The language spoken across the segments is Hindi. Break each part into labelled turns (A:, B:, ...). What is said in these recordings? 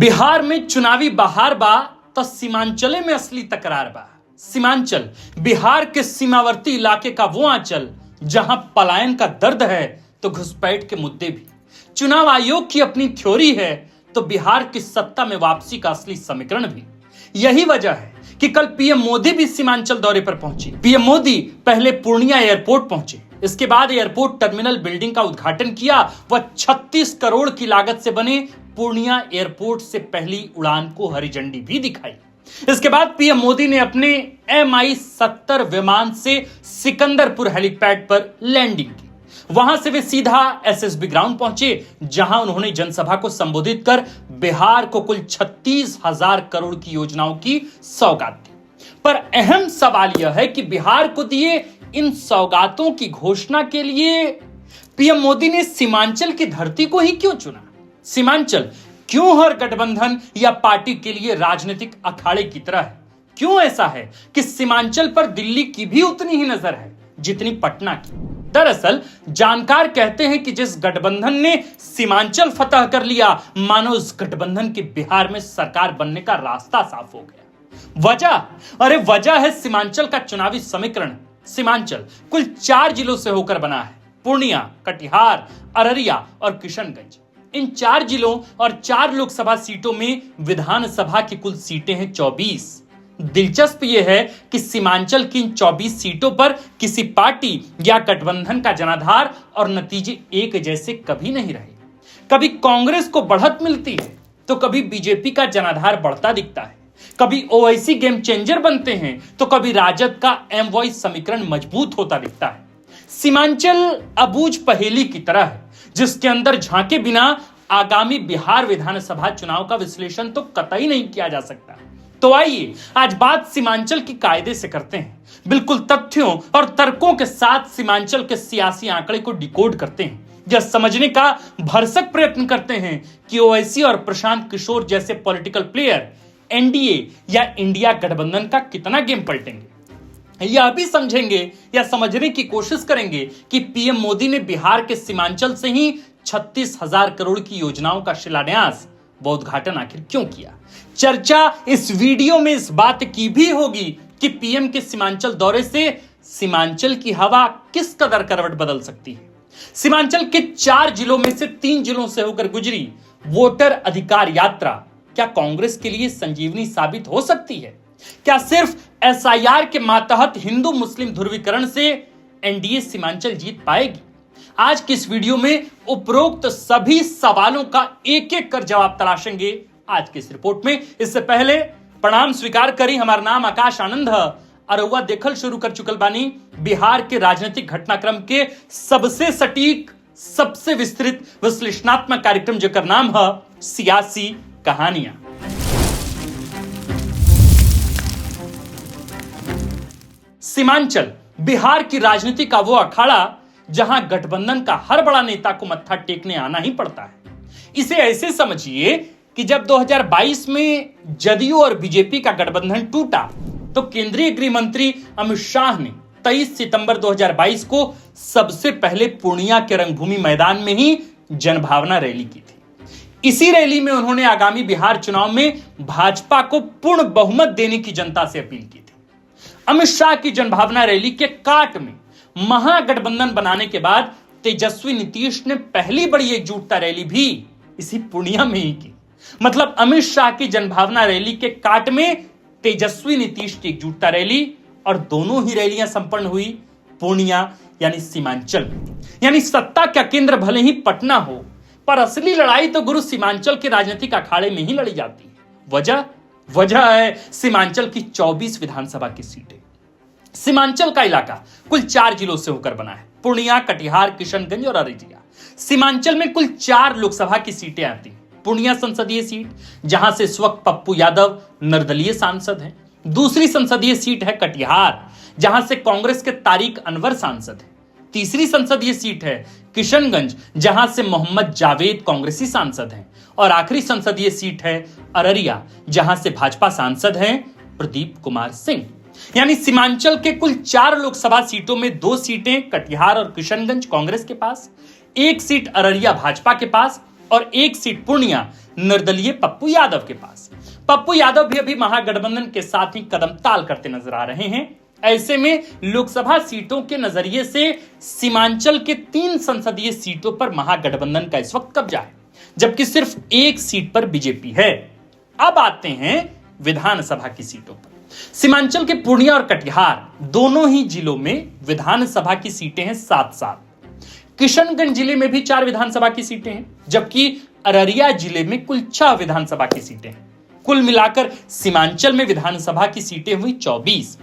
A: बिहार में चुनावी बहार बा तो सीमांचले में असली तकरार बा। सीमांचल बिहार के सीमावर्ती इलाके का वो आंचल जहां पलायन का दर्द है तो घुसपैठ के मुद्दे भी। चुनाव आयोग की अपनी थ्योरी है तो बिहार की सत्ता में वापसी का असली समीकरण भी। यही वजह है कि कल पीएम मोदी भी सीमांचल दौरे पर पहुंचे। पीएम मोदी पहले पूर्णिया एयरपोर्ट पहुंचे, इसके बाद एयरपोर्ट टर्मिनल बिल्डिंग का उद्घाटन किया। वह 36 करोड़ की लागत से बने पूर्णिया एयरपोर्ट से पहली उड़ान को हरी झंडी भी दिखाई। इसके बाद पीएम मोदी ने अपने Mi-17 विमान से सिकंदरपुर हेलीपैड पर लैंडिंग की। वहां से वे सीधा एसएसबी ग्राउंड पहुंचे, जहां उन्होंने जनसभा को संबोधित कर बिहार को कुल 36,000 करोड़ की योजनाओं की सौगात दी। पर अहम सवाल यह है कि बिहार को दिए इन सौगातों की घोषणा के लिए पीएम मोदी ने सीमांचल की धरती को ही क्यों चुना? सीमांचल क्यों हर गठबंधन या पार्टी के लिए राजनीतिक अखाड़े की तरह है? क्यों ऐसा है कि सीमांचल पर दिल्ली की भी उतनी ही नजर है जितनी पटना की? दरअसल जानकार कहते हैं कि जिस गठबंधन ने सीमांचल फतह कर लिया, मानो उस गठबंधन के बिहार में सरकार बनने का रास्ता साफ हो गया। वजह है सीमांचल का चुनावी समीकरण। सीमांचल कुल 4 जिलों से होकर बना है: पूर्णिया, कटिहार, अररिया और किशनगंज। इन 4 जिलों और 4 लोकसभा सीटों में विधानसभा की कुल सीटें हैं 24। दिलचस्प यह है कि सीमांचल की इन 24 सीटों पर किसी पार्टी या गठबंधन का जनाधार और नतीजे एक जैसे कभी नहीं रहे। कभी कांग्रेस को बढ़त मिलती है तो कभी बीजेपी का जनाधार बढ़ता दिखता है। कभी ओवैसी गेम चेंजर बनते हैं तो कभी राजद का एम समीकरण मजबूत होता दिखता है। सीमांचल अबूझ पहेली की तरह है जिसके अंदर झांके बिना आगामी बिहार विधानसभा चुनाव का विश्लेषण तो कतई नहीं किया जा सकता। तो आइए आज बात सीमांचल की कायदे से करते हैं। बिल्कुल तथ्यों और तर्कों के साथ सीमांचल के सियासी आंकड़े को डिकोड करते हैं। यह समझने का भरसक प्रयत्न करते हैं कि ओवैसी और प्रशांत किशोर जैसे पॉलिटिकल प्लेयर एनडीए या इंडिया गठबंधन का कितना गेम पलटेंगे। यह भी समझेंगे या समझने की कोशिश करेंगे कि पीएम मोदी ने बिहार के सीमांचल से ही 36,000 करोड़ की योजनाओं का शिलान्यास व उद्घाटन आखिर क्यों किया। चर्चा इस वीडियो में इस बात की भी होगी कि पीएम के सीमांचल दौरे से सीमांचल की हवा किस कदर करवट बदल सकती है। सीमांचल के 4 जिलों में से 3 जिलों से होकर गुजरी वोटर अधिकार यात्रा क्या कांग्रेस के लिए संजीवनी साबित हो सकती है? क्या सिर्फ एसआईआर के मातहत हिंदू मुस्लिम ध्रुवीकरण से एनडीए सीमांचल जीत पाएगी? आज की इस वीडियो में उपरोक्त सभी सवालों का एक एक कर जवाब तलाशेंगे आज की इस रिपोर्ट में। इससे पहले प्रणाम स्वीकार करी, हमारा नाम आकाश आनंद है और वह देखल शुरू कर चुकल बानी बिहार के राजनीतिक घटनाक्रम के सबसे सटीक, सबसे विस्तृत विश्लेषणात्मक कार्यक्रम जेकर नाम है सियासी कहानियां। सीमांचल बिहार की राजनीति का वो अखाड़ा जहां गठबंधन का हर बड़ा नेता को मत्था टेकने आना ही पड़ता है। इसे ऐसे समझिए कि जब 2022 में जदयू और बीजेपी का गठबंधन टूटा तो केंद्रीय गृह मंत्री अमित शाह ने 23 सितंबर 2022 को सबसे पहले पूर्णिया के रंगभूमि मैदान में ही जनभावना रैली की थी। इसी रैली में उन्होंने आगामी बिहार चुनाव में भाजपा को पूर्ण बहुमत देने की जनता से अपील की थी। अमित शाह की जनभावना रैली के काट में महागठबंधन बनाने के बाद तेजस्वी नीतीश ने पहली बड़ी एकजुटता रैली भी इसी पूर्णिया में ही की। मतलब अमित शाह की जनभावना रैली के काट में तेजस्वी नीतीश की एकजुटता रैली, और दोनों ही रैलियां संपन्न हुई पूर्णिया यानी सीमांचल में। यानी सत्ता का केंद्र भले ही पटना हो, पर असली लड़ाई तो गुरु सीमांचल के राजनीतिक अखाड़े में ही लड़ी जाती है। वजह है सीमांचल की 24 विधानसभा की सीटें। सीमांचल का इलाका कुल 4 जिलों से होकर बना है: पूर्णिया, कटिहार, किशनगंज और अररिया। सीमांचल में कुल 4 लोकसभा की सीटें आती हैं। पूर्णिया संसदीय सीट, जहां से इस वक्त पप्पू यादव निर्दलीय सांसद हैं। दूसरी संसदीय सीट है कटिहार, जहां से कांग्रेस के तारिक अनवर सांसद हैं। तीसरी संसदीय सीट है किशनगंज, जहां से मोहम्मद जावेद कांग्रेसी सांसद हैं। और आखिरी संसदीय सीट है अररिया, जहां से भाजपा सांसद हैं प्रदीप कुमार सिंह। यानी सीमांचल के कुल 4 लोकसभा सीटों में 2 सीटें कटिहार और किशनगंज कांग्रेस के पास, 1 सीट अररिया भाजपा के पास और 1 सीट पूर्णिया निर्दलीय पप्पू यादव के पास। पप्पू यादव भी अभी महागठबंधन के साथ ही कदम ताल करते नजर आ रहे हैं। ऐसे में लोकसभा सीटों के नजरिए से सीमांचल के 3 संसदीय सीटों पर महागठबंधन का इस वक्त कब्जा है, जबकि सिर्फ 1 सीट पर बीजेपी है। अब आते हैं विधानसभा की सीटों पर। सीमांचल के पूर्णिया और कटिहार दोनों ही जिलों में विधानसभा की सीटें हैं 7-7। किशनगंज जिले में भी 4 विधानसभा की सीटें हैं, जबकि अररिया जिले में कुल 6 विधानसभा की सीटें हैं। कुल मिलाकर सीमांचल में विधानसभा की सीटें हुई 24।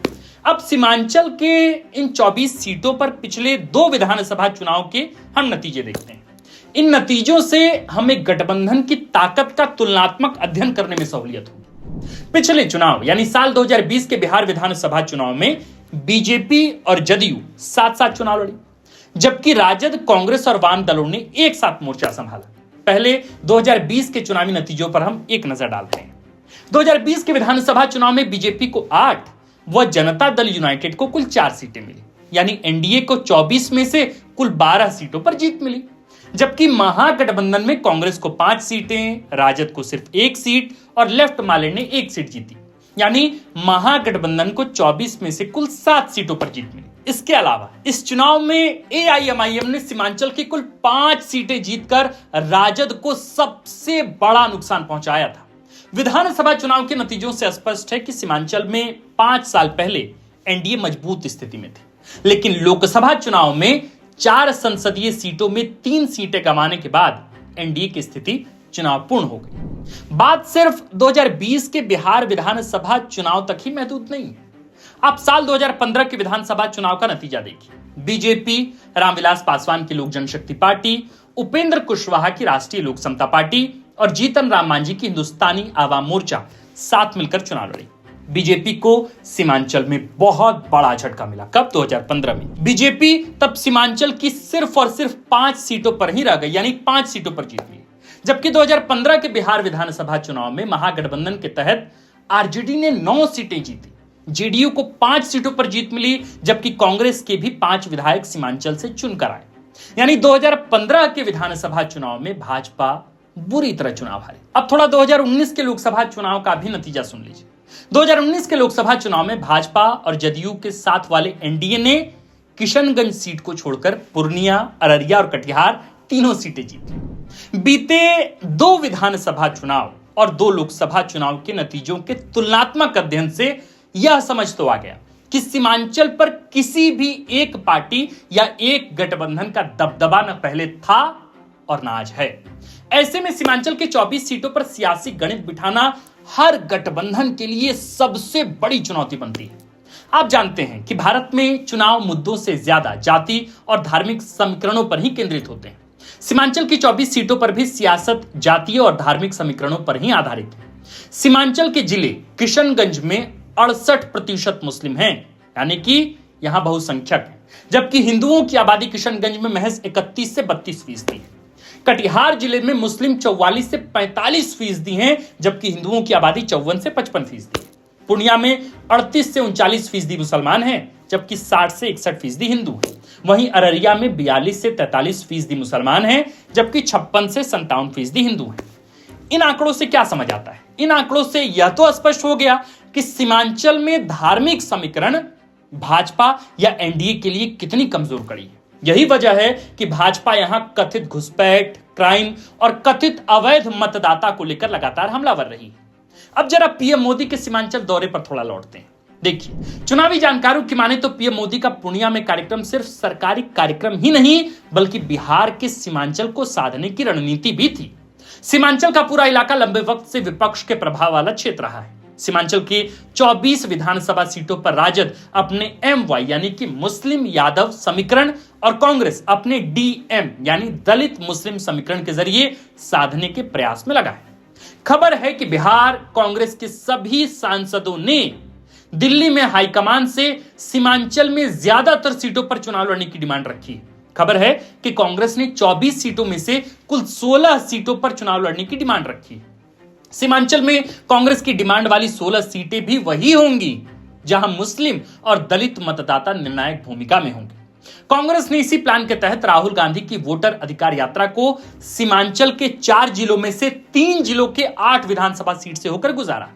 A: अब सीमांचल के इन 24 सीटों पर पिछले 2 विधानसभा चुनाव के हम नतीजे देखते हैं। इन नतीजों से हमें गठबंधन की ताकत का तुलनात्मक अध्ययन करने में सहूलियत होगी। पिछले चुनाव यानी साल 2020 के बिहार विधानसभा चुनाव में बीजेपी और जदयू साथ-साथ चुनाव लड़ी, जबकि राजद, कांग्रेस और वाम दलों ने एक साथ मोर्चा संभाला। पहले 2020 के चुनावी नतीजों पर हम एक नजर डालते हैं। 2020 के विधानसभा चुनाव में बीजेपी को 8 व जनता दल यूनाइटेड को कुल 4 सीटें मिली, यानी एनडीए को 24 में से कुल 12 सीटों पर जीत मिली। जबकि महागठबंधन में कांग्रेस को 5 सीटें, राजद को सिर्फ 1 सीट और लेफ्ट माले ने 1 सीट जीती, यानी महागठबंधन को 24 में से कुल 7 सीटों पर जीत मिली। इसके अलावा इस चुनाव में एआईएमआईएम ने सीमांचल की कुल 5 सीटें जीतकर राजद को सबसे बड़ा नुकसान पहुंचाया था। विधानसभा चुनाव के नतीजों से स्पष्ट है कि सीमांचल में 5 साल पहले एनडीए मजबूत स्थिति में थे, लेकिन लोकसभा चुनाव में 4 संसदीय सीटों में 3 सीटें गंवाने के बाद एनडीए की स्थिति चुनावपूर्ण हो गई। बात सिर्फ 2020 के बिहार विधानसभा चुनाव तक ही महदूद नहीं है। आप साल 2015 के विधानसभा चुनाव का नतीजा देखिए। बीजेपी, रामविलास पासवान की लोक जनशक्ति पार्टी, उपेंद्र कुशवाहा की राष्ट्रीय लोक समता पार्टी और जीतन राम मांझी की हिंदुस्तानी आवाम मोर्चा साथ मिलकर चुनाव लड़ी। बीजेपी को सीमांचल में बहुत बड़ा झटका मिला। कब? 2015 में। बीजेपी तब सीमांचल की सिर्फ और सिर्फ 5 सीटों पर ही रह गई, यानी 5 सीटों पर जीत ली। जबकि 2015 के बिहार विधानसभा चुनाव में महागठबंधन के तहत आरजेडी ने 9 सीटें जीती, जेडीयू को 5 सीटों पर जीत मिली, जबकि कांग्रेस के भी 5 विधायक सीमांचल से चुनकर आए। यानी 2015 के विधानसभा चुनाव में भाजपा बुरी तरह चुनाव हारी। अब थोड़ा 2019 के लोकसभा चुनाव का भी नतीजा सुन लीजिए। 2019 के लोकसभा चुनाव में भाजपा और जदयू के साथ वाले एनडीए ने किशनगंज सीट को छोड़कर पूर्णिया, अररिया और कटिहार तीनों सीटें जीती। बीते 2 विधानसभा चुनाव और 2 लोकसभा चुनाव के नतीजों के तुलनात्मक अध्ययन से यह समझ तो आ गया कि सीमांचल पर किसी भी एक पार्टी या एक गठबंधन का दबदबा न पहले था और न आज है। ऐसे में सीमांचल के 24 सीटों पर सियासी गणित बिठाना हर गठबंधन के लिए सबसे बड़ी चुनौती बनती है। आप जानते हैं कि भारत में चुनाव मुद्दों से ज्यादा जाति और धार्मिक समीकरणों पर ही केंद्रित होते हैं। सीमांचल की 24 सीटों पर भी सियासत जातीय और धार्मिक समीकरणों पर ही आधारित है। सीमांचल के जिले किशनगंज में 68% मुस्लिम हैं, यानी कि यहां बहुसंख्यक है, जबकि हिंदुओं की आबादी किशनगंज में महज 31 से 32% है। कटिहार जिले में मुस्लिम 44 से 45% हैं, जबकि हिंदुओं की आबादी 54 से 55% है। पूर्णिया में 38 से 39% मुसलमान हैं, जबकि 60 से 61% हिंदू हैं। वहीं अररिया में 42 से 43% मुसलमान हैं, जबकि 56 से 57% हिंदू हैं। इन आंकड़ों से क्या समझ आता है? इन आंकड़ों से यह तो स्पष्ट हो गया कि सीमांचल में धार्मिक समीकरण भाजपा या एनडीए के लिए कितनी कमजोर कड़ी है। यही वजह है कि भाजपा यहां कथित घुसपैठ, क्राइम और कथित अवैध मतदाता को लेकर लगातार हमलावर रही है। अब जरा पीएम मोदी के सीमांचल दौरे पर थोड़ा लौटते हैं। देखिए, चुनावी जानकारों की माने तो पीएम मोदी का पूर्णिया में कार्यक्रम सिर्फ सरकारी कार्यक्रम ही नहीं, बल्कि बिहार के सीमांचल को साधने की रणनीति भी थी। सीमांचल का पूरा इलाका लंबे वक्त से विपक्ष के प्रभाव वाला क्षेत्र रहा है। सीमांचल की 24 विधानसभा सीटों पर राजद अपने एमवाई यानी कि मुस्लिम यादव समीकरण और कांग्रेस अपने डीएम यानी दलित मुस्लिम समीकरण के जरिए साधने के प्रयास में लगा है। खबर है कि बिहार कांग्रेस के सभी सांसदों ने दिल्ली में हाईकमान से सीमांचल में ज्यादातर सीटों पर चुनाव लड़ने की डिमांड रखी है। खबर है कि कांग्रेस ने 24 सीटों में से कुल 16 सीटों पर चुनाव लड़ने की डिमांड रखी है। सीमांचल में कांग्रेस की डिमांड वाली 16 सीटें भी वही होंगी जहां मुस्लिम और दलित मतदाता निर्णायक भूमिका में होंगे। कांग्रेस ने इसी प्लान के तहत राहुल गांधी की वोटर अधिकार यात्रा को सीमांचल के 4 जिलों में से 3 जिलों के 8 विधानसभा सीट से होकर गुजारा,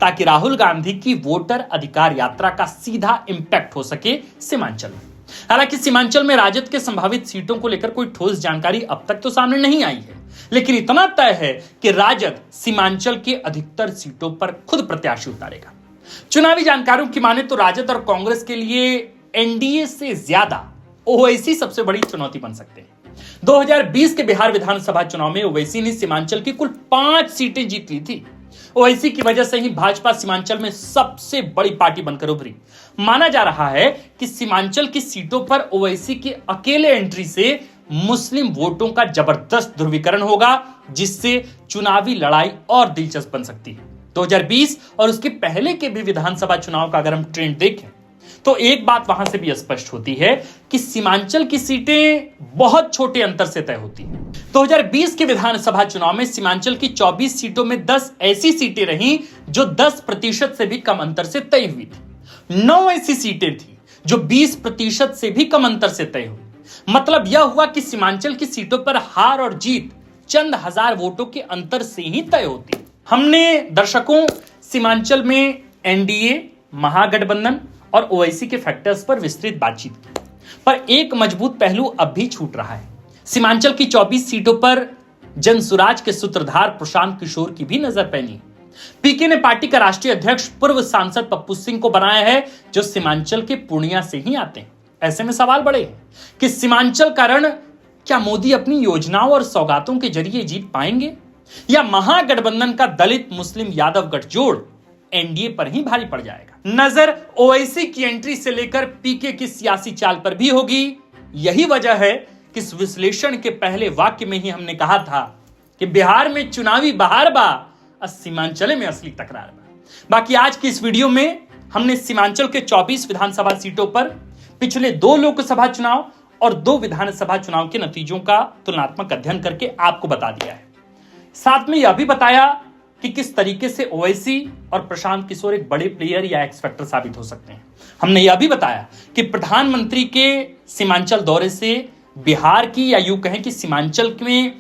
A: ताकि राहुल गांधी की वोटर अधिकार यात्रा का सीधा इंपैक्ट हो सके सीमांचल में। हालांकि सीमांचल में राजद के संभावित सीटों को लेकर कोई ठोस जानकारी अब तक तो सामने नहीं आई है, लेकिन इतना तय है कि राजद सीमांचल के अधिकतर सीटों पर खुद प्रत्याशी उतारेगा। चुनावी जानकारों की माने तो राजद और कांग्रेस के लिए एनडीए से ज्यादा ओवैसी सबसे बड़ी चुनौती बन सकते हैं। 2020 के बिहार विधानसभा चुनाव में ओवैसी ने सीमांचल की कुल 5 सीटें जीत ली थी। ओवैसी की वजह से ही भाजपा सीमांचल में सबसे बड़ी पार्टी बनकर उभरी। माना जा रहा है कि सीमांचल की सीटों पर ओवैसी की अकेले एंट्री से मुस्लिम वोटों का जबरदस्त ध्रुवीकरण होगा, जिससे चुनावी लड़ाई और दिलचस्प बन सकती है। 2020 और उसके पहले के भी विधानसभा चुनाव का अगर हम ट्रेंड देखें तो एक बात वहां से भी स्पष्ट होती है कि सीमांचल की सीटें बहुत छोटे अंतर से तय होती हैं। 2020 के विधानसभा चुनाव में सीमांचल की 24 सीटों में 10 ऐसी सीटें रहीं जो 10% से भी कम अंतर से तय हुई थी। 9 ऐसी सीटें थी जो 20% से भी कम अंतर से तय हुई। मतलब यह हुआ कि सीमांचल की सीटों पर हार और जीत चंद हजार वोटों के अंतर से ही तय होती। हमने दर्शकों सीमांचल में एनडीए, महागठबंधन और ओवैसी के फैक्टर्स पर विस्तृत बातचीत की, पर एक मजबूत पहलू अब भी छूट रहा है। सीमांचल की 24 सीटों पर जनसुराज के सूत्रधार प्रशांत किशोर की भी नजर पैनी। पीके ने पार्टी का राष्ट्रीय अध्यक्ष पूर्व सांसद पप्पू सिंह को बनाया है, जो सीमांचल के पूर्णिया से ही आते हैं। ऐसे में सवाल बड़े हैं कि सीमांचल का रण क्या मोदी अपनी योजनाओं और सौगातों के जरिए जीत पाएंगे, या महागठबंधन का दलित मुस्लिम यादव गठजोड़ एनडीए पर ही भारी पड़ जाएगा। नजर ओवैसी की एंट्री से लेकर पीके की सियासी चाल पर भी होगी। यही वजह है कि इस विश्लेषण के पहले वाक्य में ही हमने कहा था कि बिहार में चुनावी बहार बा और सीमांचल में असली तकरार बा। बाकी आज की इस वीडियो में हमने सीमांचल के 24 विधानसभा सीटों पर पिछले 2 लोकसभा चुनाव और 2 विधानसभा चुनाव के नतीजों का तुलनात्मक अध्ययन करके आपको बता दिया है। साथ में यह भी बताया कि किस तरीके से ओवैसी और प्रशांत किशोर एक बड़े प्लेयर या एक्स फैक्टर साबित हो सकते हैं। हमने यह भी बताया कि प्रधानमंत्री के सीमांचल दौरे से बिहार की, या यूं कहें कि सीमांचल में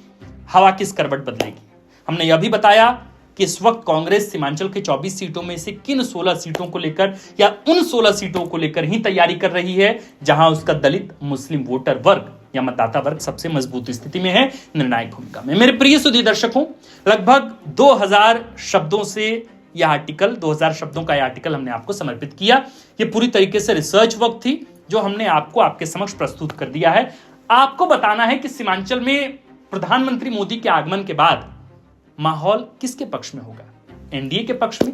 A: हवा किस करवट बदलेगी। हमने यह भी बताया कि इस वक्त कांग्रेस सीमांचल के 24 सीटों में से किन 16 सीटों को लेकर, या उन 16 सीटों को लेकर ही तैयारी कर रही है जहां उसका दलित मुस्लिम वोटर वर्ग या मतदाता वर्ग सबसे मजबूत स्थिति में है, निर्णायक भूमिका में। मेरे प्रिय सुधी दर्शकों, लगभग 2000 शब्दों से यह आर्टिकल, 2000 शब्दों का यह आर्टिकल हमने आपको समर्पित किया। यह पूरी तरीके से रिसर्च वर्क थी जो हमने आपको आपके समक्ष प्रस्तुत कर दिया है। आपको बताना है कि सीमांचल में प्रधानमंत्री मोदी के आगमन के बाद माहौल किसके पक्ष में होगा, एनडीए के पक्ष में,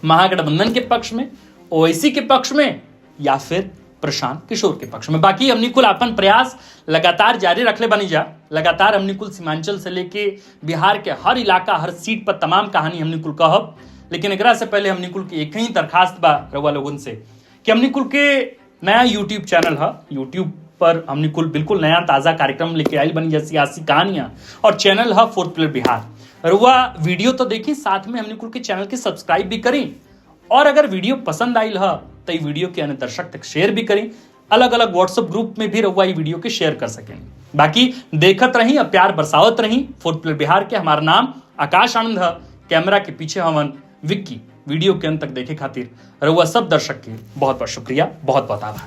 A: महागठबंधन के पक्ष में, ओवैसी के पक्ष में, या फिर प्रशांत किशोर के पक्ष में। बाकी हमने कुल अपन प्रयास लगातार जारी रखले बनी जा। लगातार हमने कुल सीमांचल से लेके बिहार के हर इलाका, हर सीट पर तमाम कहानी हमने कुल कहब। लेकिन एकरा से पहले हमने कुल के एक ही दरखास्त बा रउआ लोगन से कि हमने कुल के नया यूट्यूब चैनल है, यूट्यूब पर हमने कुल बिल्कुल नया ताजा कार्यक्रम लेके आयल बनी जा, सियासी कहानियां, और चैनल है फोर्थ पिलर बिहार। रउआ वीडियो तो देखी, साथ में हमने कुल के चैनल के सब्सक्राइब भी करी, और अगर वीडियो पसंद आयल है तो ये वीडियो के अन्य दर्शक तक शेयर भी करें। अलग अलग व्हाट्सएप ग्रुप में भी रउआ ये वीडियो के शेयर कर सकें। बाकी देखत रही, अब प्यार बरसावत रही। फोर्थ पिलर बिहार के हमारा नाम आकाश आनंद है, कैमरा के पीछे हवन विक्की। वीडियो के अंत तक देखे खातिर रउआ सब दर्शक के बहुत बहुत शुक्रिया, बहुत बहुत आभार।